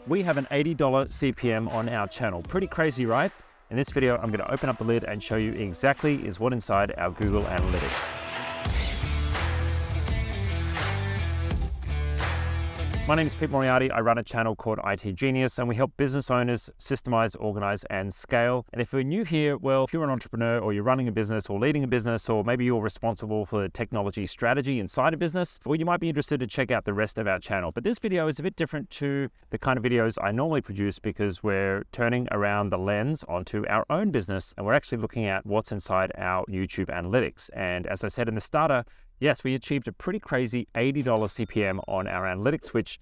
We have an $80 CPM on our channel. Pretty crazy, right? In this video, I'm going to open up the lid and show you exactly what's inside our Google Analytics. My name is Pete Moriarty. I run a channel called itGenius, and we help business owners systemize, organize, and scale. And if you're new here, well, if you're an entrepreneur or you're running a business or leading a business, or maybe you're responsible for the technology strategy inside a business, well, you might be interested to check out the rest of our channel. But this video is a bit different to the kind of videos I normally produce because we're turning around the lens onto our own business, and we're actually looking at what's inside our YouTube analytics. And as I said in the starter, yes, we achieved a pretty crazy $80 CPM on our analytics, which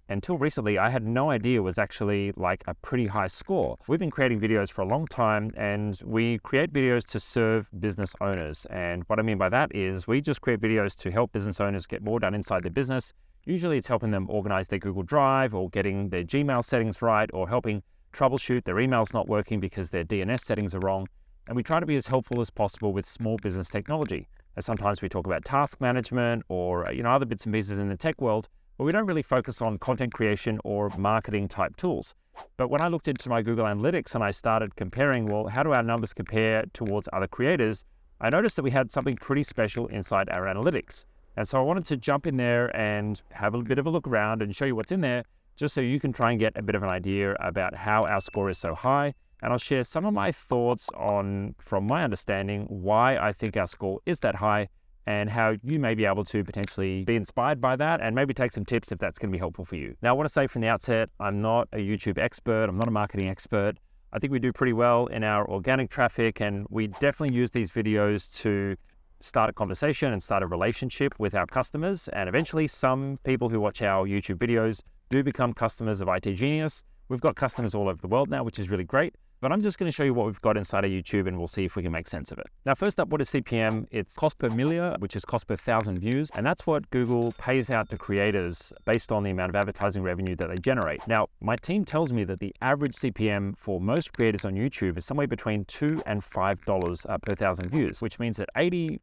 until recently I had no idea was actually like a pretty high score. We've been creating videos for a long time, and we create videos to serve business owners. And what I mean by that is we just create videos to help business owners get more done inside their business. Usually it's helping them organize their Google Drive or getting their Gmail settings right, or helping troubleshoot their emails not working because their DNS settings are wrong. And we try to be as helpful as possible with small business technology. Sometimes we talk about task management or other bits and pieces in the tech world, but we don't really focus on content creation or marketing type tools. But when I looked into my Google Analytics and I started comparing, well, how do our numbers compare towards other creators? I noticed that we had something pretty special inside our analytics. And so I wanted to jump in there and have a bit of a look around and show you what's in there, just so you can try and get a bit of an idea about how our score is so high. And I'll share some of my thoughts on, from my understanding, why I think our score is that high and how you may be able to potentially be inspired by that and maybe take some tips if that's going to be helpful for you. Now, I want to say from the outset, I'm not a YouTube expert. I'm not a marketing expert. I think we do pretty well in our organic traffic, and we definitely use these videos to start a conversation and start a relationship with our customers. And eventually, some people who watch our YouTube videos do become customers of itGenius. We've got customers all over the world now, which is really great. But I'm just going to show you what we've got inside of YouTube, and we'll see if we can make sense of it. Now, first up, what is CPM? It's cost per million, which is cost per 1,000 views. And that's what Google pays out to creators based on the amount of advertising revenue that they generate. Now, my team tells me that the average CPM for most creators on YouTube is somewhere between $2 and $5 per 1,000 views, which means that $80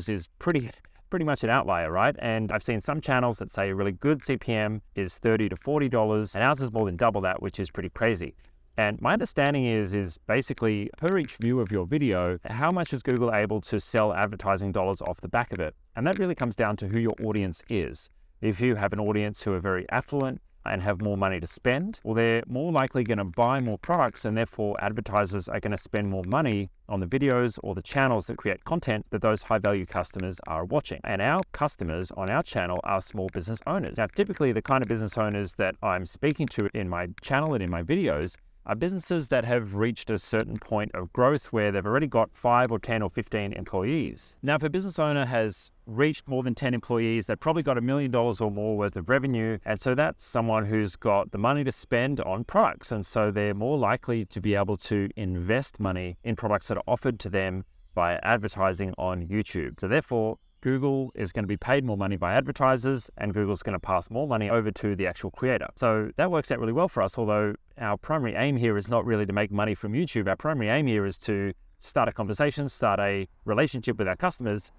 is pretty much an outlier, right? And I've seen some channels that say a really good CPM is $30 to $40, and ours is more than double that, which is pretty crazy. And my understanding is basically per each view of your video, how much is Google able to sell advertising dollars off the back of it? And that really comes down to who your audience is. If you have an audience who are very affluent and have more money to spend, well, they're more likely going to buy more products, and therefore advertisers are going to spend more money on the videos or the channels that create content that those high-value customers are watching. And our customers on our channel are small business owners. Now, typically the kind of business owners that I'm speaking to in my channel and in my videos are businesses that have reached a certain point of growth where they've already got 5 or 10 or 15 employees. Now, if a business owner has reached more than 10 employees, they've probably got $1 million or more worth of revenue. And so that's someone who's got the money to spend on products. And so they're more likely to be able to invest money in products that are offered to them by advertising on YouTube. So therefore, Google is going to be paid more money by advertisers, and Google's going to pass more money over to the actual creator. So that works out really well for us, although our primary aim here is not really to make money from YouTube. Our primary aim here is to start a conversation, start a relationship with our customers,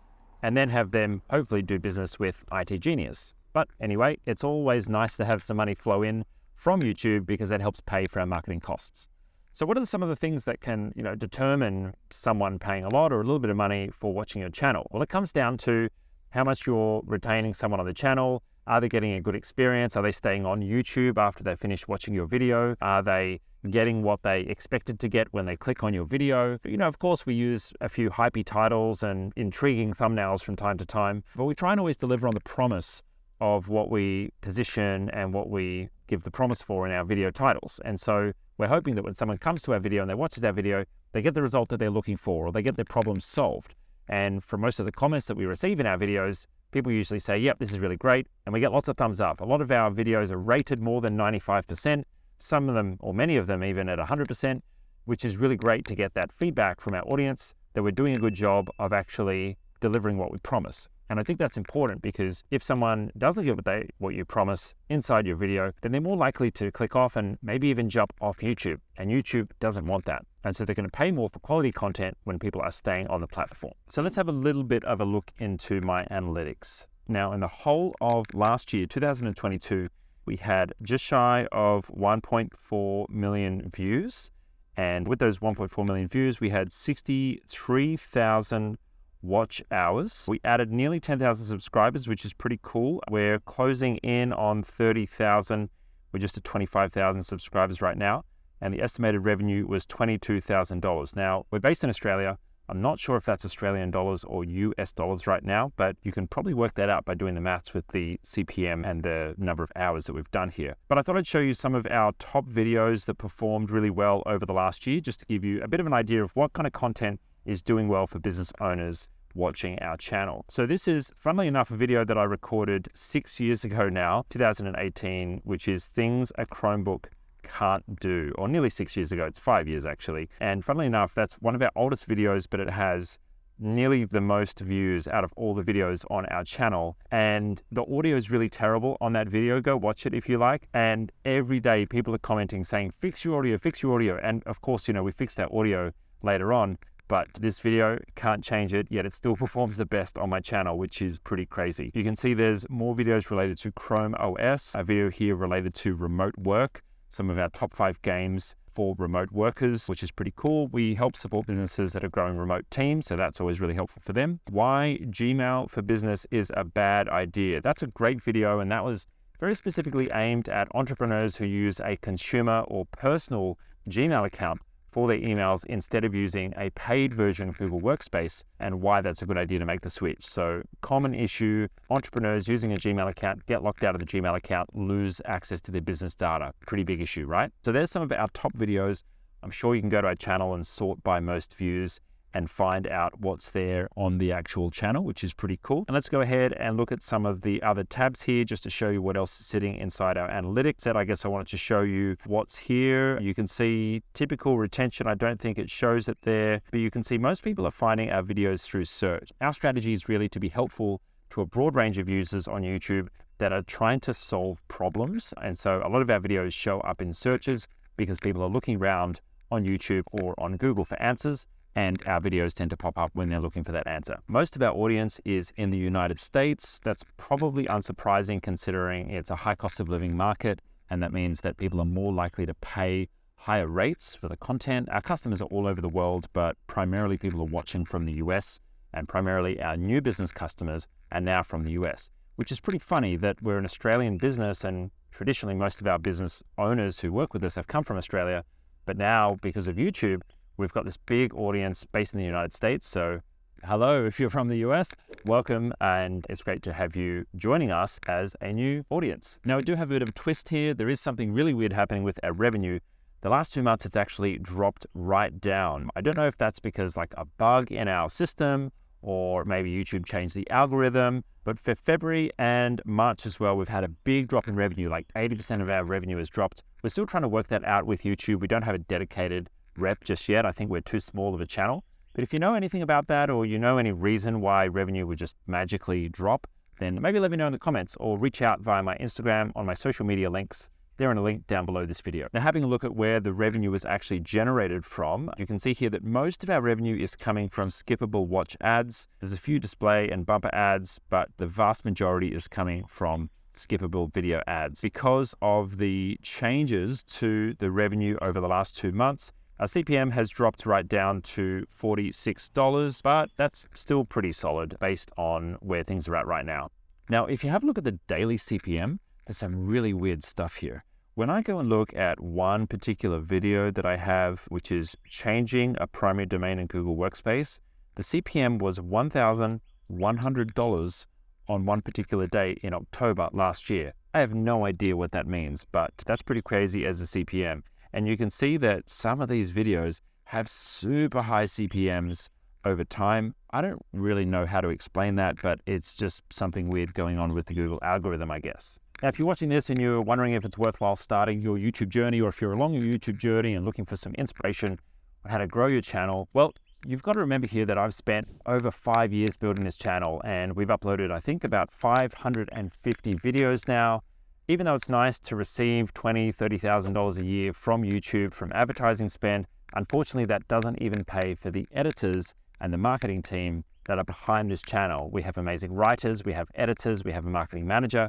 and then have them hopefully do business with itGenius. But anyway, it's always nice to have some money flow in from YouTube because that helps pay for our marketing costs. So what are some of the things that can, determine someone paying a lot or a little bit of money for watching your channel? Well, it comes down to how much you're retaining someone on the channel. Are they getting a good experience? Are they staying on YouTube after they finish watching your video? Are they getting what they expected to get when they click on your video? Of course, we use a few hypey titles and intriguing thumbnails from time to time, but we try and always deliver on the promise of what we position and what we give the promise for in our video titles. And so we're hoping that when someone comes to our video and they watches our video, they get the result that they're looking for, or they get their problem solved. And for most of the comments that we receive in our videos, people usually say, yep, this is really great. And we get lots of thumbs up. A lot of our videos are rated more than 95%, some of them, or many of them even at 100%, which is really great to get that feedback from our audience that we're doing a good job of actually delivering what we promise. And I think that's important because if someone doesn't get what you promise inside your video, then they're more likely to click off and maybe even jump off YouTube. And YouTube doesn't want that. And so they're going to pay more for quality content when people are staying on the platform. So let's have a little bit of a look into my analytics. Now, in the whole of last year, 2022, we had just shy of 1.4 million views. And with those 1.4 million views, we had 63,000 watch hours. We added nearly 10,000 subscribers, which is pretty cool. We're closing in on 30,000. We're just at 25,000 subscribers right now. And the estimated revenue was $22,000. Now, we're based in Australia. I'm not sure if that's Australian dollars or US dollars right now, but you can probably work that out by doing the maths with the CPM and the number of hours that we've done here. But I thought I'd show you some of our top videos that performed really well over the last year, just to give you a bit of an idea of what kind of content is doing well for business owners watching our channel. So this is, funnily enough, a video that I recorded 6 years ago now, 2018, which is things a Chromebook can't do, or nearly 6 years ago. It's 5 years actually. And funnily enough, that's one of our oldest videos, but it has nearly the most views out of all the videos on our channel. And the audio is really terrible on that video. Go watch it if you like. And every day people are commenting saying, fix your audio, fix your audio. And of course, you know, we fixed our audio later on, but this video can't change it, yet it still performs the best on my channel, which is pretty crazy. You can see there's more videos related to Chrome OS, a video here related to remote work, some of our top 5 games for remote workers, which is pretty cool. We help support businesses that are growing remote teams, so that's always really helpful for them. Why Gmail for Business is a bad idea. That's a great video, and that was very specifically aimed at entrepreneurs who use a consumer or personal Gmail account for their emails instead of using a paid version of Google Workspace, and why that's a good idea to make the switch. So common issue, entrepreneurs using a Gmail account get locked out of the Gmail account, lose access to their business data. Pretty big issue, right? So there's some of our top videos. I'm sure you can go to our channel and sort by most views and find out what's there on the actual channel, which is pretty cool. And let's go ahead and look at some of the other tabs here just to show you what else is sitting inside our analytics. And I guess I wanted to show you what's here. You can see typical retention. I don't think it shows it there, but you can see most people are finding our videos through search. Our strategy is really to be helpful to a broad range of users on YouTube that are trying to solve problems. And so a lot of our videos show up in searches because people are looking around on YouTube or on Google for answers, and our videos tend to pop up when they're looking for that answer. Most of our audience is in the United States. That's probably unsurprising considering it's a high cost of living market, and that means that people are more likely to pay higher rates for the content. Our customers are all over the world, but primarily people are watching from the US, and primarily our new business customers are now from the US, which is pretty funny that we're an Australian business, and traditionally most of our business owners who work with us have come from Australia, but now because of YouTube, we've got this big audience based in the United States. So hello, if you're from the US, welcome. And it's great to have you joining us as a new audience. Now, we do have a bit of a twist here. There is something really weird happening with our revenue. The last 2 months, it's actually dropped right down. I don't know if that's because like a bug in our system, or maybe YouTube changed the algorithm, but for February and March as well, we've had a big drop in revenue. Like 80% of our revenue has dropped. We're still trying to work that out with YouTube. We don't have a dedicated rep just yet. I think we're too small of a channel. But if you know anything about that, or you know any reason why revenue would just magically drop, then maybe let me know in the comments, or reach out via my Instagram on my social media links. They're in a link down below this video. Now, having a look at where the revenue is actually generated from, you can see here that most of our revenue is coming from skippable watch ads. There's a few display and bumper ads, but the vast majority is coming from skippable video ads. Because of the changes to the revenue over the last 2 months, our CPM has dropped right down to $46, but that's still pretty solid based on where things are at right now. Now, if you have a look at the daily CPM, there's some really weird stuff here. When I go and look at one particular video that I have, which is changing a primary domain in Google Workspace, the CPM was $1,100 on one particular day in October last year. I have no idea what that means, but that's pretty crazy as a CPM. And you can see that some of these videos have super high CPMs over time. I don't really know how to explain that, but it's just something weird going on with the Google algorithm, I guess. Now, if you're watching this and you're wondering if it's worthwhile starting your YouTube journey, or if you're along your YouTube journey and looking for some inspiration on how to grow your channel, well, you've got to remember here that I've spent over 5 years building this channel, and we've uploaded, I think, about 550 videos now. Even though it's nice to receive $20,000, $30,000 a year from YouTube from advertising spend, unfortunately, that doesn't even pay for the editors and the marketing team that are behind this channel. We have amazing writers, we have editors, we have a marketing manager,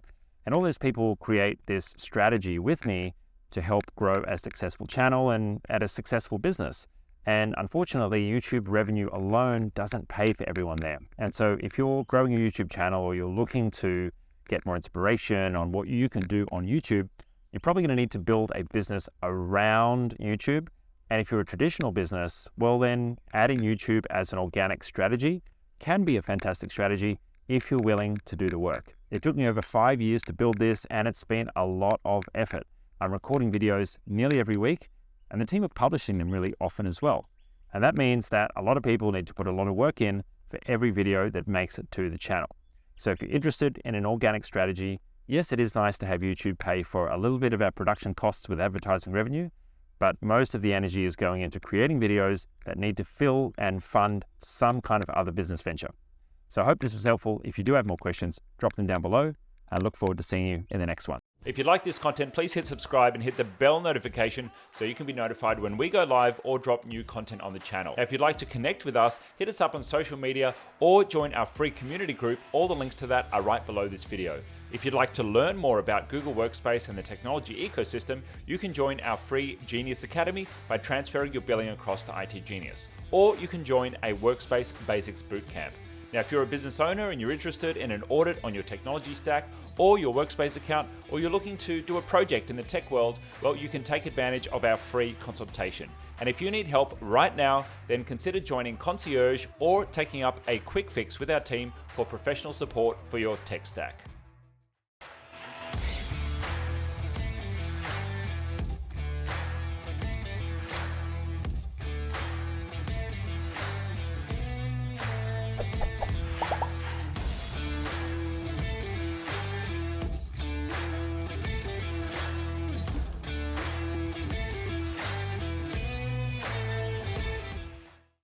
And all those people create this strategy with me to help grow a successful channel and at a successful business. And unfortunately, YouTube revenue alone doesn't pay for everyone there. And so if you're growing a YouTube channel or you're looking to get more inspiration on what you can do on YouTube, you're probably going to need to build a business around YouTube. And if you're a traditional business, well then adding YouTube as an organic strategy can be a fantastic strategy if you're willing to do the work. It took me over 5 years to build this, and it's been a lot of effort. I'm recording videos nearly every week, and the team are publishing them really often as well. And that means that a lot of people need to put a lot of work in for every video that makes it to the channel. So if you're interested in an organic strategy, yes, it is nice to have YouTube pay for a little bit of our production costs with advertising revenue, but most of the energy is going into creating videos that need to fill and fund some kind of other business venture. So I hope this was helpful. If you do have more questions, drop them down below. I look forward to seeing you in the next one. If you like this content, please hit subscribe and hit the bell notification so you can be notified when we go live or drop new content on the channel. Now, if you'd like to connect with us, hit us up on social media or join our free community group. All the links to that are right below this video. If you'd like to learn more about Google Workspace and the technology ecosystem, you can join our free Genius Academy by transferring your billing across to itGenius. Or you can join a Workspace Basics Bootcamp. Now, if you're a business owner and you're interested in an audit on your technology stack or your Workspace account, or you're looking to do a project in the tech world, well, you can take advantage of our free consultation. And if you need help right now, then consider joining Concierge or taking up a quick fix with our team for professional support for your tech stack.